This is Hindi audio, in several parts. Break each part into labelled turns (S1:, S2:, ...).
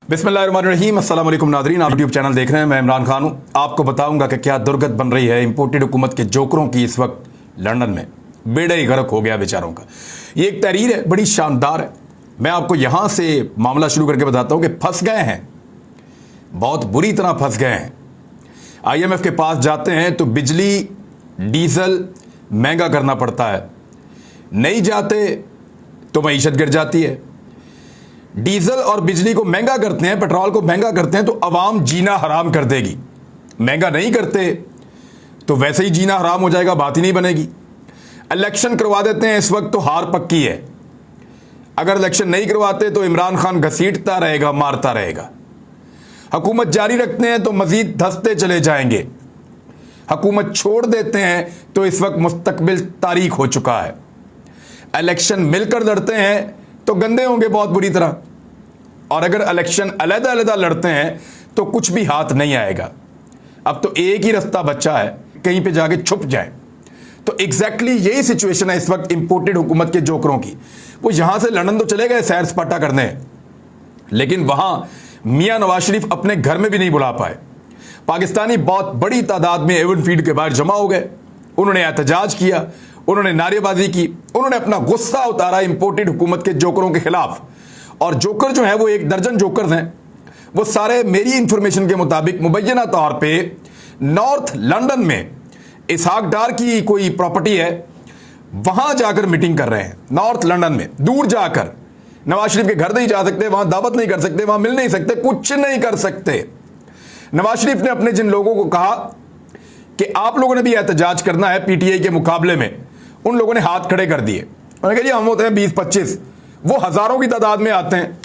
S1: बिस्मिल्लाहिर्रहमानिर्रहीम। अस्सलाम वालेकुम नाज़रीन, आप यूट्यूब चैनल देख रहे हैं। मैं इमरान खान हूँ। आपको बताऊंगा कि क्या दुर्गत बन रही है इंपोर्टेड हुकूमत के जोकरों की इस वक्त लंदन में। बेड़ा ही गर्क हो गया बेचारों का। ये एक तहरीर है, बड़ी शानदार है। मैं आपको यहाँ से मामला शुरू करके बताता हूँ कि फंस गए हैं, बहुत बुरी तरह फंस गए हैं। IMF के पास जाते हैं तो बिजली डीजल महंगा करना पड़ता है, नहीं जाते तो मईशत गिर जाती है। डीजल और बिजली को महंगा करते हैं, पेट्रोल को महंगा करते हैं तो अवाम जीना हराम कर देगी। महंगा नहीं करते तो वैसे ही जीना हराम हो जाएगा, बात ही नहीं बनेगी। इलेक्शन करवा देते हैं इस वक्त तो हार पक्की है। अगर इलेक्शन नहीं करवाते तो इमरान खान घसीटता रहेगा, मारता रहेगा। हुकूमत जारी रखते हैं तो मजीद धंसते चले जाएंगे। हुकूमत छोड़ देते हैं तो इस वक्त मुस्तकबिल तारीख हो चुका है। इलेक्शन मिलकर लड़ते हैं तो गंदे होंगे बहुत बुरी तरह, और अगर इलेक्शन अलग अलग लड़ते हैं तो कुछ भी हाथ नहीं आएगा। अब तो एक ही रास्ता बचा है, कहीं पे जाके छुप जाए। तो एग्जैक्टली यही सिचुएशन है इस वक्त इंपोर्टेड हुकूमत के जोकरों की। वो यहां से लंदन तो चले गए सैर सपाटा करने, लेकिन वहां मियां नवाज शरीफ अपने घर में भी नहीं बुला पाए। पाकिस्तानी बहुत बड़ी तादाद में एवन फील्ड के बाहर जमा हो गए। उन्होंने एहतजाज किया, उन्होंने नारेबाजी की, उन्होंने अपना गुस्सा उतारा इंपोर्टेड हुकूमत के जोकरों के खिलाफ। और जोकर जो है वो 1 दर्जन जोकर हैं। वो सारे मेरी इंफॉर्मेशन के मुताबिक मुबैना तौर पे नॉर्थ लंदन में इसहाक डार की कोई प्रॉपर्टी है, वहां जाकर मीटिंग कर रहे हैं। नॉर्थ लंदन में दूर जाकर, नवाज शरीफ के घर नहीं जा सकते, वहां दावत नहीं कर सकते, वहां मिल नहीं सकते, कुछ नहीं कर सकते। नवाज शरीफ ने अपने जिन लोगों को कहा कि आप लोगों ने भी एहतजाज करना है PTI के मुकाबले में, उन लोगों ने हाथ खड़े कर दिए। उन्होंने कहा जी हम होते हैं 20-25, वो हजारों की तादाद में आते हैं,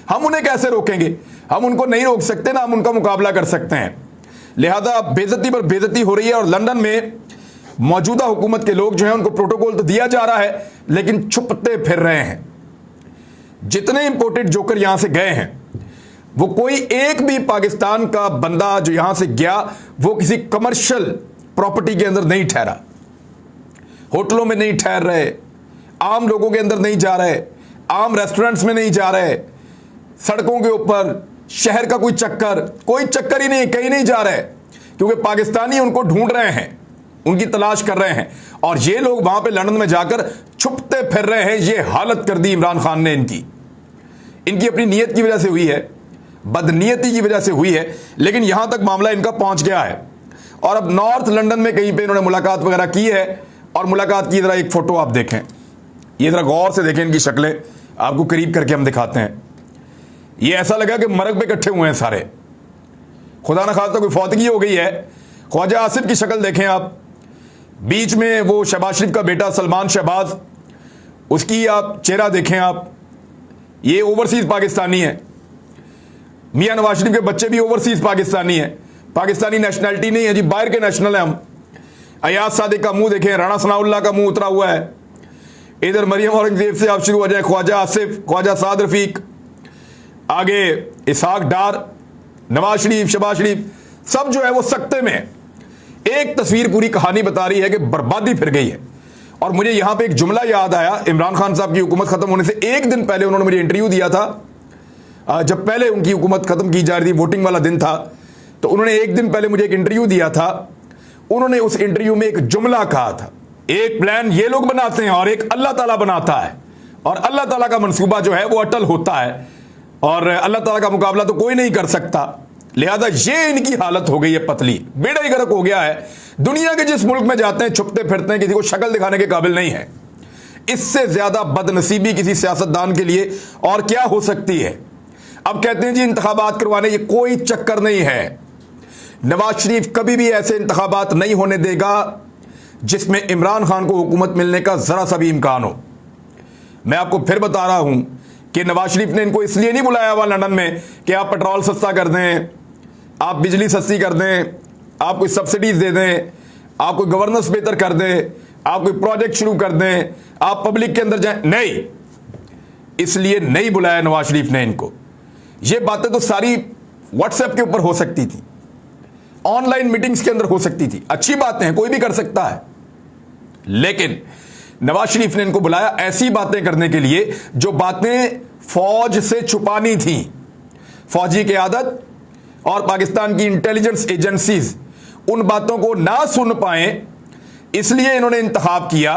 S1: हम उन्हें कैसे रोकेंगे? हम उनको नहीं रोक सकते ना हम उनका मुकाबला कर सकते हैं। लिहाजा बेइज्जती पर बेइज्जती हो रही है। और लंदन में मौजूदा हुकूमत के लोग जो हैं उनको प्रोटोकॉल तो दिया जा रहा है, लेकिन छुपते फिर रहे हैं। जितने इंपोर्टेड जोकर यहां से गए हैं, वो कोई एक भी पाकिस्तान का बंदा जो यहां से गया वो किसी कमर्शियल प्रॉपर्टी के अंदर नहीं ठहरा, होटलों में नहीं ठहर रहे, आम लोगों के अंदर नहीं जा रहे, आम रेस्टोरेंट्स में नहीं जा रहे, सड़कों के ऊपर शहर का कोई चक्कर ही नहीं, कहीं नहीं जा रहे, क्योंकि पाकिस्तानी उनको ढूंढ रहे हैं, उनकी तलाश कर रहे हैं। और ये लोग वहां पे लंदन में जाकर छुपते फिर रहे हैं। ये हालत कर दी इमरान खान ने इनकी अपनी नीयत की वजह से हुई है, बदनीयती की वजह से हुई है, लेकिन यहां तक मामला इनका पहुंच गया है। और अब नॉर्थ लंदन में कहीं पे इन्होंने मुलाकात वगैरह की है, और मुलाकात की जरा एक फोटो आप देखें, ये जरा गौर से देखें इनकी शक्लें, आपको करीब करके हम दिखाते हैं। ये ऐसा लगा कि मरग पे इकट्ठे हुए हैं सारे, खुदा ना खास्ता कोई फौतगी हो गई है। ख्वाजा आसिफ की शक्ल देखें आप, बीच में वो शहबाज शरीफ का बेटा सलमान शहबाज, उसकी आप चेहरा देखें आप, ये ओवरसीज पाकिस्तानी है। मियां नवाज शरीफ के बच्चे भी ओवरसीज पाकिस्तानी है, पाकिस्तानी नेशनैलिटी नहीं है जी, बाहर के नेशनल है हम। अयाज सादिक का मुंह देखें, राणा सनाउल्लाह का मुंह उतरा हुआ है। इधर मरियम औरंगजेब से आप शुरू हो जाए, ख्वाजा आसिफ, ख्वाजा साद रफीक, आगे इसहाक डार, नवाज शरीफ, शहबाज शरीफ, सब जो है वो सख्ते में है। एक तस्वीर पूरी कहानी बता रही है कि बर्बादी फिर गई है। और मुझे यहां पे एक जुमला याद आया, इमरान खान साहब की हुकूमत खत्म होने से एक दिन पहले उन्होंने मुझे इंटरव्यू दिया था। जब पहले उनकी हुकूमत खत्म की जा रही थी, वोटिंग वाला दिन था, तो उन्होंने एक दिन पहले मुझे एक इंटरव्यू दिया था। उन्होंने उस इंटरव्यू में एक जुमला कहा था, एक प्लान ये लोग बनाते हैं और एक अल्लाह ताला बनाता है, और अल्लाह ताला का मंसूबा जो है वो अटल होता है, और अल्लाह ताला का मुकाबला तो कोई नहीं कर सकता। लिहाजा ये इनकी हालत हो गई है पतली, बेड़ा ही गर्क हो गया है। दुनिया के जिस मुल्क में जाते हैं छुपते फिरते हैं, किसी को शक्ल दिखाने के काबिल नहीं है। इससे ज्यादा बदनसीबी किसी सियासतदान के लिए और क्या हो सकती है? अब कहते हैं जी इंतखाबात करवाने, ये कोई चक्कर नहीं है। नवाज शरीफ कभी भी ऐसे इंतखाबात नहीं होने देगा जिसमें इमरान खान को हुकूमत मिलने का जरा सा भी इम्कान हो। मैं आपको फिर बता रहा हूं कि नवाज शरीफ ने इनको इसलिए नहीं बुलाया हुआ लंदन में कि आप पेट्रोल सस्ता कर दें, आप बिजली सस्ती कर दें, आप कोई सब्सिडीज दे दें, आप कोई गवर्नेंस बेहतर कर दें, आप कोई प्रोजेक्ट शुरू कर दें, आप पब्लिक के अंदर जाएं। नहीं, इसलिए नहीं बुलाया नवाज शरीफ ने इनको। ये बातें तो सारी व्हाट्सएप के ऊपर हो सकती थी, ऑनलाइन मीटिंग्स के अंदर हो सकती थी, अच्छी बातें हैं, कोई भी कर सकता है। लेकिन नवाज शरीफ ने इनको बुलाया ऐसी बातें करने के लिए जो बातें फौज से छुपानी थी, फौजी क़यादत और पाकिस्तान की इंटेलिजेंस एजेंसीज उन बातों को ना सुन पाए, इसलिए इन्होंने इंतखाब किया,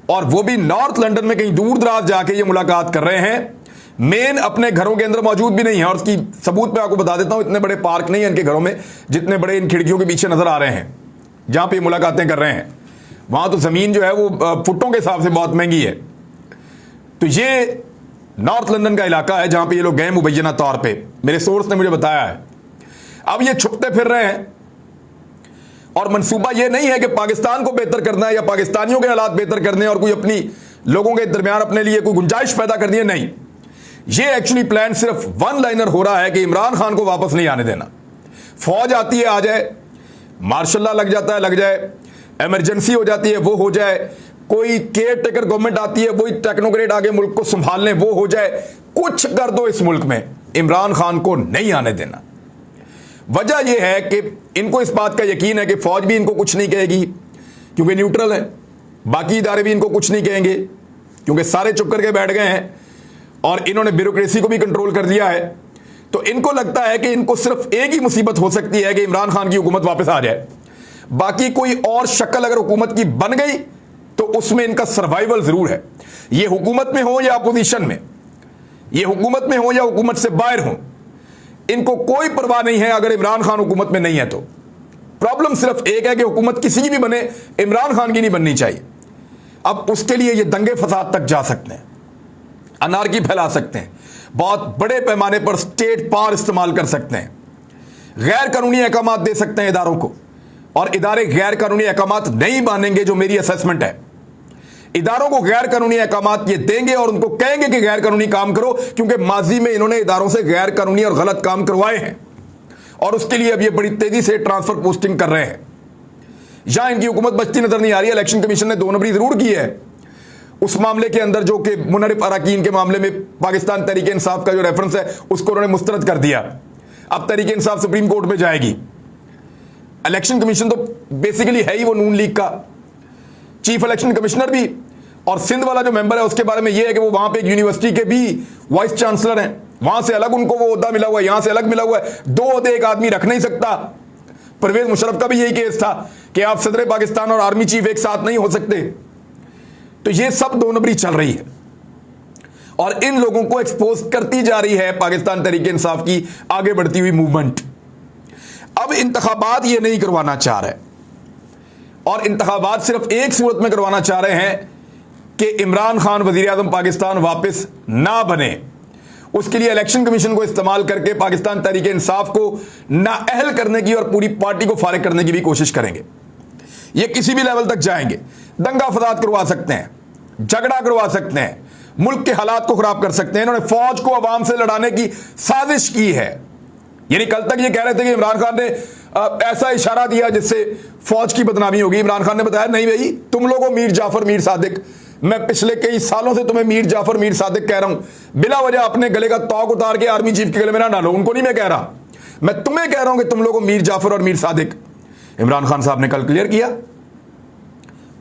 S1: और वो भी नॉर्थ लंदन में कहीं दूर दराज जाके ये मुलाकात कर रहे हैं। मेन अपने घरों के अंदर मौजूद भी नहीं है, और उसकी सबूत मैं आपको बता देता हूं, इतने बड़े पार्क नहीं है इनके घरों में जितने बड़े इन खिड़कियों के पीछे नजर आ रहे हैं जहां पे मुलाकातें कर रहे हैं। वहां तो जमीन जो है वो फुटों के हिसाब से बहुत महंगी है। तो ये नॉर्थ लंदन का इलाका है जहां पे ये लोग गए मुबैना तौर पे, मेरे सोर्स ने मुझे बताया है। अब ये छुपते फिर रहे हैं, और मंसूबा ये नहीं है कि पाकिस्तान को बेहतर करना है या पाकिस्तानियों के हालात बेहतर करने और कोई अपनी लोगों के दरमियान अपने लिए कोई गुंजाइश पैदा करनी है, नहीं। ये एक्चुअली प्लान सिर्फ वन लाइनर हो रहा है कि इमरान खान को वापस नहीं आने देना। फौज आती है, आ जाए, मार्शल लॉ लग जाता है, लग जाए, इमरजेंसी हो जाती है, वो हो जाए, कोई केयर टेकर गवर्नमेंट आती है, वही टेक्नोक्रेट आगे मुल्क को संभालने, वो हो जाए, कुछ कर दो इस मुल्क में, इमरान खान को नहीं आने देना। वजह यह है कि इनको इस बात का यकीन है कि फौज भी इनको कुछ नहीं कहेगी क्योंकि न्यूट्रल है, बाकी इदारे भी इनको कुछ नहीं कहेंगे क्योंकि सारे चुप करके बैठ गए हैं, और इन्होंने ब्यूरोक्रेसी को भी कंट्रोल कर दिया है। तो इनको लगता है कि इनको सिर्फ एक ही मुसीबत हो सकती है कि इमरान खान की हुकूमत वापस आ जाए, बाकी कोई और शक्ल अगर हुकूमत की बन गई तो उसमें इनका सर्वाइवल जरूर है। ये हुकूमत में हो या अपोजिशन में, ये हुकूमत में हो या हुकूमत से बाहर हो, इनको कोई परवाह नहीं है अगर इमरान खान हुकूमत में नहीं है तो। प्रॉब्लम सिर्फ एक है कि हुकूमत किसी की भी बने, इमरान खान की नहीं बननी चाहिए। अब उसके लिए ये दंगे फसाद तक जा सकते हैं, अनारकी फैला सकते हैं, बहुत बड़े पैमाने पर स्टेट पावर इस्तेमाल कर सकते हैं, गैर कानूनी अहकाम दे सकते हैं इदारों को, और इदारे गैर कानूनी अहकाम नहीं मानेंगे, जो मेरी असेसमेंट है। इदारों को गैर कानूनी अहकाम ये देंगे और उनको कहेंगे कि गैर कानूनी काम करो, क्योंकि माजी में इन्होंने इदारों से गैर कानूनी और गलत काम करवाए हैं, और उसके लिए अब ये बड़ी तेजी से ट्रांसफर पोस्टिंग कर रहे हैं। यहां इनकी हुकूमत बचती नजर नहीं आ रही है। इलेक्शन कमीशन ने 2 नंबरी जरूर की है उस मामले के अंदर, जो कि मुनरिफ अराकीन के मामले में पाकिस्तान तहरीक इंसाफ का जो रेफरेंस है उसको उन्होंने मुस्तरद कर दिया। अब तहरीक इंसाफ सुप्रीम कोर्ट में जाएगी। इलेक्शन कमीशन तो बेसिकली है ही वो नून लीग का, चीफ इलेक्शन कमिश्नर भी, और सिंध वाला जो मेंबर है उसके बारे में यह है कि वो वहां पे एक यूनिवर्सिटी के भी वाइस चांसलर हैं, वहां से अलग उनको वो ओहदा मिला हुआ है, यहां से अलग मिला हुआ है। 2 ओहदे एक आदमी रख नहीं सकता। परवेज मुशर्रफ का भी यही केस था कि आप सदर पाकिस्तान और आर्मी चीफ एक साथ नहीं हो सकते। तो ये सब 2 नंबरी चल रही है, और इन लोगों को एक्सपोज करती जा रही है पाकिस्तान तहरीक इंसाफ की आगे बढ़ती हुई मूवमेंट। अब इंतखाबात ये नहीं करवाना चाह रहे, और इंतखाबात सिर्फ एक सूरत में करवाना चाह रहे हैं कि इमरान खान वजीर आज़म पाकिस्तान वापस ना बने। उसके लिए इलेक्शन कमीशन को इस्तेमाल करके पाकिस्तान तहरीक इंसाफ को नाअहल करने की और पूरी पार्टी को फारिग करने की भी कोशिश करेंगे। ये किसी भी लेवल तक जाएंगे, दंगा फसाद करवा सकते हैं, झगड़ा करवा सकते हैं, मुल्क के हालात को खराब कर सकते हैं। इन्होंने फौज को अवाम से लड़ाने की साजिश की है। यानी कल तक ये कह रहे थे कि इमरान खान ने ऐसा इशारा दिया जिससे फौज की बदनामी होगी। इमरान खान ने बताया नहीं भाई, तुम लोगों मीर जाफर मीर सादिक, मैं पिछले कई सालों से तुम्हें मीर जाफर मीर सादिक कह रहा हूं, बिला वजह अपने गले का तौक उतार के आर्मी चीफ के गले में ना डालो। उनको नहीं मैं कह रहा, मैं तुम्हें कह रहा हूं कि तुम लोगों मीर जाफर और मीर सादिक। इमरान खान साहब ने कल क्लियर किया,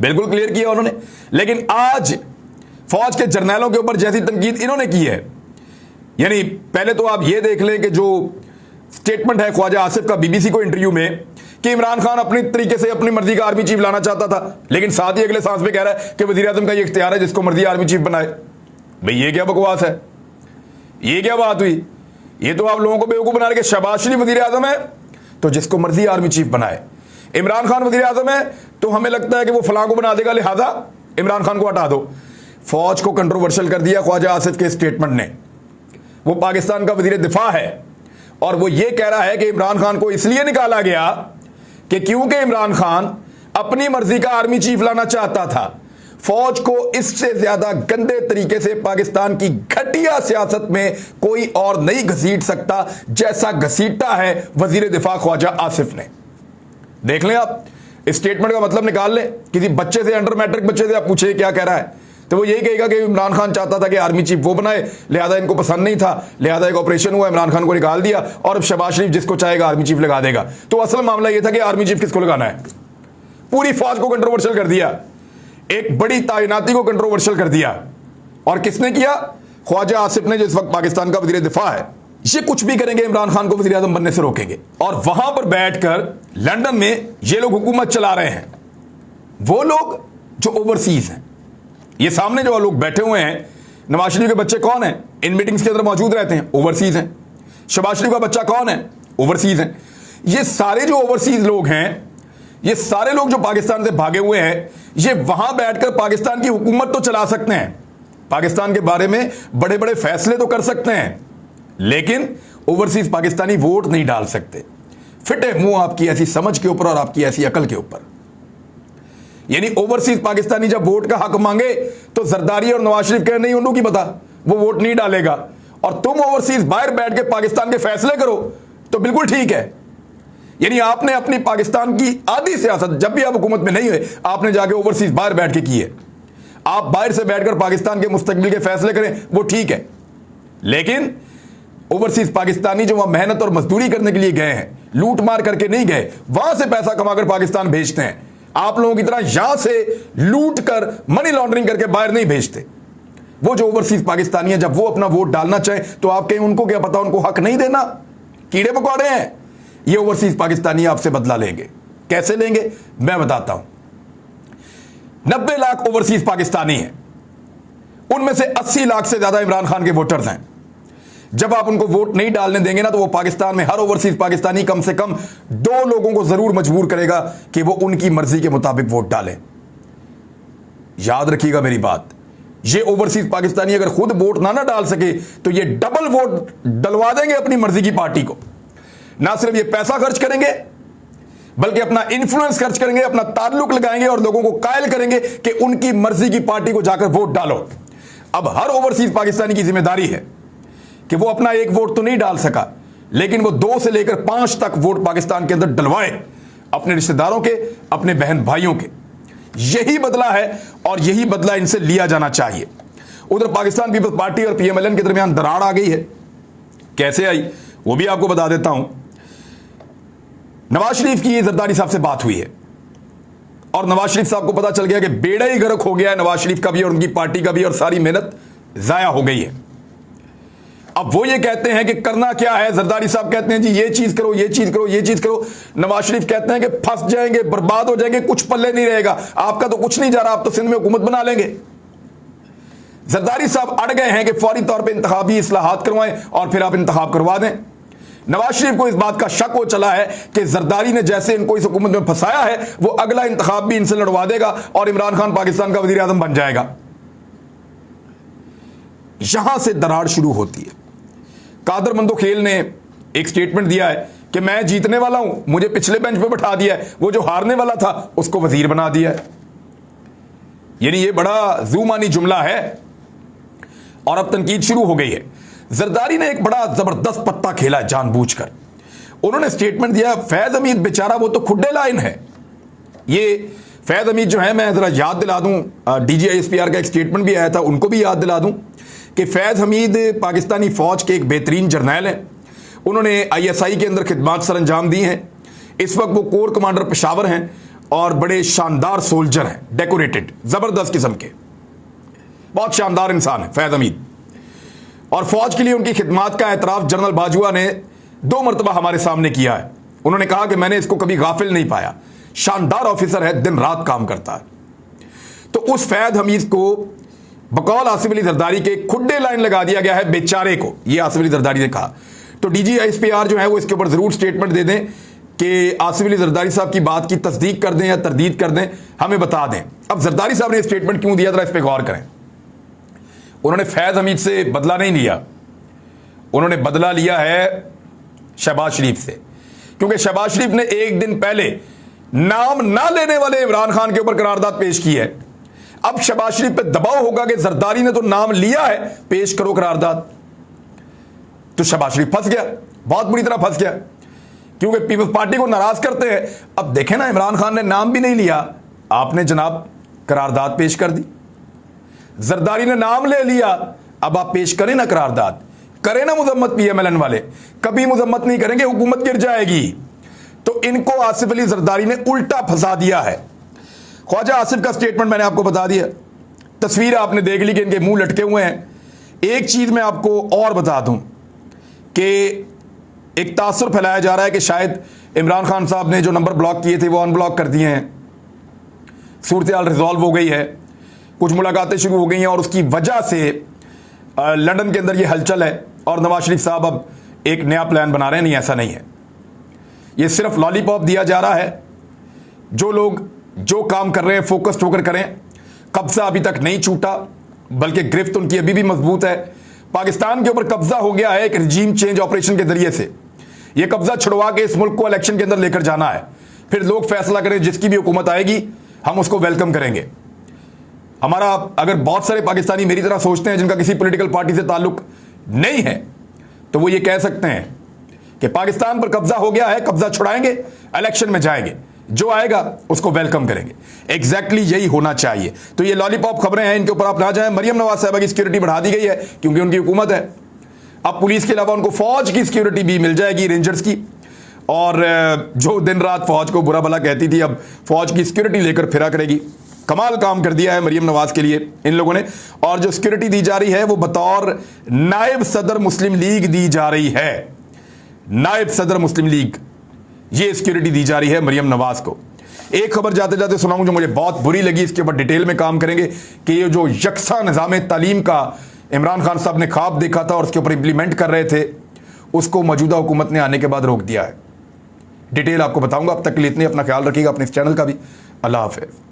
S1: बिल्कुल क्लियर किया उन्होंने। लेकिन आज फौज के जर्नैलों के ऊपर जैसी तनकीद इन्होंने की है, यानी पहले तो आप ये देख लें कि जो स्टेटमेंट है ख्वाजा आसिफ का बीबीसी को इंटरव्यू में कि इमरान खान अपनी तरीके से अपनी मर्जी का आर्मी चीफ लाना चाहता था, लेकिन साथ ही अगले सांस में कह रहा है कि वजीर आजम का ये इख्तियार है जिसको मर्जी आर्मी चीफ बनाए। भाई ये क्या बकवास है, ये क्या बात हुई? ये तो आप लोगों को बेवकूफ बना रहे कि शहबाज शरीफ वजीर आजम है तो जिसको मर्जी आर्मी चीफ बनाए, इमरान खान वजीर आजम है तो हमें लगता है कि वो फलां को बना देगा, लिहाजा इमरान खान को हटा दो। फौज को कंट्रोवर्शियल कर दिया ख्वाजा आसिफ के स्टेटमेंट ने। वो पाकिस्तान का वजीर दिफा है और वो ये कह रहा है कि इमरान खान को इसलिए निकाला गया कि क्योंकि इमरान खान अपनी मर्जी का आर्मी चीफ लाना चाहता था। फौज को इससे ज्यादा गंदे तरीके से पाकिस्तान की घटिया सियासत में कोई और नहीं घसीट सकता जैसा घसीटा है वजीर दिफा ख्वाजा आसिफ ने। देख लें आप, इस स्टेटमेंट का मतलब निकाल लें। किसी बच्चे से, अंडर मैट्रिक बच्चे से आप पूछे क्या कह रहा है, तो वो यही कहेगा कि इमरान खान चाहता था कि आर्मी चीफ वो बनाए, लिहाजा इनको पसंद नहीं था, लिहाजा एक ऑपरेशन हुआ, इमरान खान को निकाल दिया और अब शहबाज शरीफ जिसको चाहेगा आर्मी चीफ लगा देगा। तो असल मामला ये था कि आर्मी चीफ किसको लगाना है। पूरी फौज को कंट्रोवर्शियल कर दिया, एक बड़ी तैनाती को कंट्रोवर्शियल कर दिया। और किसने किया? ख्वाजा आसिफ ने, जो इस वक्त पाकिस्तान का वजीर दिफा है। ये कुछ भी करेंगे, इमरान खान को वज़ीर आज़म बनने से रोकेंगे। और वहां पर बैठकर लंदन में ये लोग हुकूमत चला रहे हैं, वो लोग जो ओवरसीज हैं। ये सामने जो लोग बैठे हुए हैं, नवाज शरीफ के बच्चे कौन हैं, इन मीटिंग्स के अंदर मौजूद रहते हैं, ओवरसीज हैं। शहबाज शरीफ का बच्चा कौन है, ओवरसीज हैं। ये सारे जो ओवरसीज लोग हैं, ये सारे लोग जो पाकिस्तान से भागे हुए हैं, ये वहां बैठकर पाकिस्तान की हुकूमत तो चला सकते हैं, पाकिस्तान के बारे में बड़े बड़े फैसले तो कर सकते हैं, लेकिन ओवरसीज पाकिस्तानी वोट नहीं डाल सकते। फिटे मुंह आपकी ऐसी समझ के ऊपर और आपकी ऐसी अकल के ऊपर। यानी ओवरसीज पाकिस्तानी जब वोट का हक मांगे तो जरदारी और नवाज शरीफ कहे नहीं, उन्होंने की पता, वो वोट नहीं डालेगा। और तुम ओवरसीज बाहर बैठ के पाकिस्तान के फैसले करो तो बिल्कुल ठीक है। यानी आपने अपनी पाकिस्तान की आधी सियासत, जब भी आप हुकूमत में नहीं हुए, आपने जाके ओवरसीज बाहर बैठ के की है। आप बाहर से बैठकर पाकिस्तान के मुस्तकबिल के फैसले करें, वो ठीक है, लेकिन ओवरसीज पाकिस्तानी जो वहां मेहनत और मजदूरी करने के लिए गए हैं, लूट मार करके नहीं गए, वहां से पैसा कमाकर पाकिस्तान भेजते हैं। आप लोगों की तरह यहां से लूट कर मनी लॉन्ड्रिंग करके बाहर नहीं भेजते। वो जो ओवरसीज पाकिस्तानी है, जब वो अपना वोट डालना चाहे तो आप कहें उनको क्या पता, उनको हक नहीं देना, कीड़े मकोड़े हैं। ये ओवरसीज पाकिस्तानी आपसे बदला लेंगे। कैसे लेंगे मैं बताता हूं। 90 लाख ओवरसीज पाकिस्तानी हैं, उनमें से 80 लाख से ज्यादा इमरान खान के वोटर्स हैं। जब आप उनको वोट नहीं डालने देंगे ना, तो वो पाकिस्तान में हर ओवरसीज पाकिस्तानी कम से कम 2 लोगों को जरूर मजबूर करेगा कि वो उनकी मर्जी के मुताबिक वोट डालें। याद रखिएगा मेरी बात, ये ओवरसीज पाकिस्तानी अगर खुद वोट ना डाल सके तो ये डबल वोट डलवा देंगे अपनी मर्जी की पार्टी को। ना सिर्फ ये पैसा खर्च करेंगे, बल्कि अपना इन्फ्लुएंस खर्च करेंगे, अपना ताल्लुक लगाएंगे और लोगों को कायल करेंगे कि उनकी मर्जी की पार्टी को जाकर वोट डालो। अब हर ओवरसीज पाकिस्तानी की जिम्मेदारी है कि वो अपना एक वोट तो नहीं डाल सका, लेकिन वो 2 से लेकर 5 तक वोट पाकिस्तान के अंदर डलवाए, अपने रिश्तेदारों के, अपने बहन भाइयों के। यही बदला है और यही बदला इनसे लिया जाना चाहिए। उधर पाकिस्तान पीपल्स पार्टी और पीएमएलएन के दरमियान दरार आ गई है। कैसे आई वो भी आपको बता देता हूं। नवाज शरीफ की जरदारी साहब से बात हुई है और नवाज शरीफ साहब को पता चल गया कि बेड़ा ही गर्क हो गया है नवाज शरीफ का भी और उनकी पार्टी का भी, और सारी मेहनत जाया हो गई है। अब वो ये कहते हैं कि करना क्या है। जरदारी साहब कहते हैं जी ये चीज करो, ये चीज करो, ये चीज करो। नवाज शरीफ कहते हैं कि फंस जाएंगे, बर्बाद हो जाएंगे, कुछ पल्ले नहीं रहेगा, आपका तो कुछ नहीं जा रहा, आप तो सिंध में हुकूमत बना लेंगे। जरदारी साहब अड़ गए हैं कि फौरी तौर पर इंतखाबी इस्लाहात करवाएं और फिर आप इंतखाब करवा दें। नवाज शरीफ को इस बात का शक हो चला है कि जरदारी ने जैसे इनको इस हुकूमत में फंसाया है, वो अगला इंतखाब भी इनसे लड़वा देगा और इमरान खान पाकिस्तान का वजीर आजम बन जाएगा। यहां से दरार शुरू होती है। कादर मंदोखेल ने एक स्टेटमेंट दिया है कि मैं जीतने वाला हूं, मुझे पिछले बेंच पे बैठा दिया है, वो जो हारने वाला था उसको वजीर बना दिया है। यानी ये बड़ा जूमानी जुमला है और अब तनकीद शुरू हो गई है। जरदारी ने एक बड़ा जबरदस्त पत्ता खेला जानबूझकर। उन्होंने स्टेटमेंट दिया, फैज हमीद बेचारा वो तो खुड्डे लाइन है। ये फैज हमीद जो है, मैं जरा याद दिला दूं, DGISPR का एक स्टेटमेंट भी आया था, उनको भी याद दिला दूं कि फैज हमीद पाकिस्तानी फौज के एक बेहतरीन जर्नैल हैं। उन्होंने ISI के अंदर खिदमात सर अंजाम दी हैं। इस वक्त वो कोर कमांडर पेशावर हैं और बड़े शानदार सोल्जर हैं, डेकोरेटेड, जबरदस्त किस्म के, बहुत शानदार इंसान है फैज हमीद। और फौज के लिए उनकी खिदमात का एतराफ जनरल बाजवा ने 2 मरतबा हमारे सामने किया है। उन्होंने कहा कि मैंने इसको कभी गाफिल नहीं पाया, शानदार ऑफिसर है, दिन रात काम करता है। तो उस फैज हमीद को बकौल आसिफ अली जरदारी के खुड्डे लाइन लगा दिया गया है बेचारे को, यह आसिफ अली जरदारी ने कहा। तो DGISPR जो है वो इसके ऊपर जरूर स्टेटमेंट दे दें कि आसिफ अली जरदारी साहब की बात की तस्दीक कर दें या तरदीद कर दें, हमें बता दें। अब जरदारी साहब ने स्टेटमेंट क्यों दिया, जरा इस पर गौर करें। उन्होंने फैज हमीद से बदला नहीं लिया, उन्होंने बदला लिया है शहबाज शरीफ से, क्योंकि शहबाज शरीफ ने एक दिन पहले नाम ना लेने वाले इमरान खान के ऊपर करारदाद पेश की है। अब शहबाज शरीफ पे दबाव होगा कि जरदारी ने तो नाम लिया है, पेश करो करारदाद। तो शहबाज शरीफ फंस गया, बहुत बुरी तरह फंस गया, क्योंकि पीपल्स पार्टी को नाराज करते हैं। अब देखें ना, इमरान खान ने नाम भी नहीं लिया, आपने जनाब करारदाद पेश कर दी। जरदारी ने नाम ले लिया, अब आप पेश करें ना करारदाद, करें ना मुजम्मत। PMLN वाले कभी मुजम्मत नहीं करेंगे, हुकूमत गिर जाएगी। तो इनको आसिफ अली जरदारी ने उल्टा फंसा दिया है। ख्वाजा आसिफ का स्टेटमेंट मैंने आपको बता दिया, तस्वीर आपने देख ली कि इनके मुंह लटके हुए हैं। एक चीज मैं आपको और बता दूं कि एक तासुर फैलाया जा रहा है कि शायद इमरान खान साहब ने जो नंबर ब्लॉक किए थे वो अनब्लॉक कर दिए हैं, सूरत हाल रिजॉल्व हो गई है, कुछ मुलाकातें शुरू हो गई हैं और उसकी वजह से लंदन के अंदर ये हलचल है और नवाज शरीफ साहब अब एक नया प्लान बना रहे हैं। नहीं, ऐसा नहीं है, ये सिर्फ लॉलीपॉप दिया जा रहा है। जो लोग जो काम कर रहे हैं फोकस्ड होकर करें। कब्जा अभी तक नहीं छूटा, बल्कि गिरफ्त उनकी अभी भी मजबूत है। पाकिस्तान के ऊपर कब्जा हो गया है एक रिजीम चेंज ऑपरेशन के जरिए से। यह कब्जा छुड़वा के इस मुल्क को इलेक्शन के अंदर लेकर जाना है, फिर लोग फैसला करें, जिसकी भी हुकूमत आएगी हम उसको वेलकम करेंगे। हमारा, अगर बहुत सारे पाकिस्तानी मेरी तरह सोचते हैं जिनका किसी पॉलिटिकल पार्टी से ताल्लुक नहीं है, तो वो ये कह सकते हैं कि पाकिस्तान पर कब्जा हो गया है, कब्जा छुड़ाएंगे, इलेक्शन में जाएंगे, जो आएगा उसको वेलकम करेंगे। एग्जैक्टली यही होना चाहिए। तो ये लॉलीपॉप खबरें हैं, इनके ऊपर आप ना जाएं। मरियम नवाज साहबा की सिक्योरिटी बढ़ा दी गई है क्योंकि उनकी हुकूमत है। अब पुलिस के अलावा उनको फौज की सिक्योरिटी भी मिल जाएगी, रेंजर्स की। और जो दिन रात फौज को बुरा भला कहती थी, अब फौज की सिक्योरिटी लेकर फिरा करेगी। कमाल काम कर दिया है मरियम नवाज के लिए इन लोगों ने। और जो सिक्योरिटी दी जा रही है वो बतौर नायब सदर मुस्लिम लीग दी जा रही है। नायब सदर मुस्लिम लीग, ये सिक्योरिटी दी जा रही है मरियम नवाज को। एक खबर जाते जाते सुनाऊं जो मुझे बहुत बुरी लगी, इसके ऊपर डिटेल में काम करेंगे कि ये जो यकसा निज़ाम तालीम का इमरान खान साहब ने ख्वाब देखा था और उसके ऊपर इंप्लीमेंट कर रहे थे, उसको मौजूदा हुकूमत ने आने के बाद रोक दिया है। डिटेल आपको बताऊंगा। अब तक के लिए इतने, अपना ख्याल रखिएगा, अपने इस चैनल का भी। अल्लाह हाफ़िज़।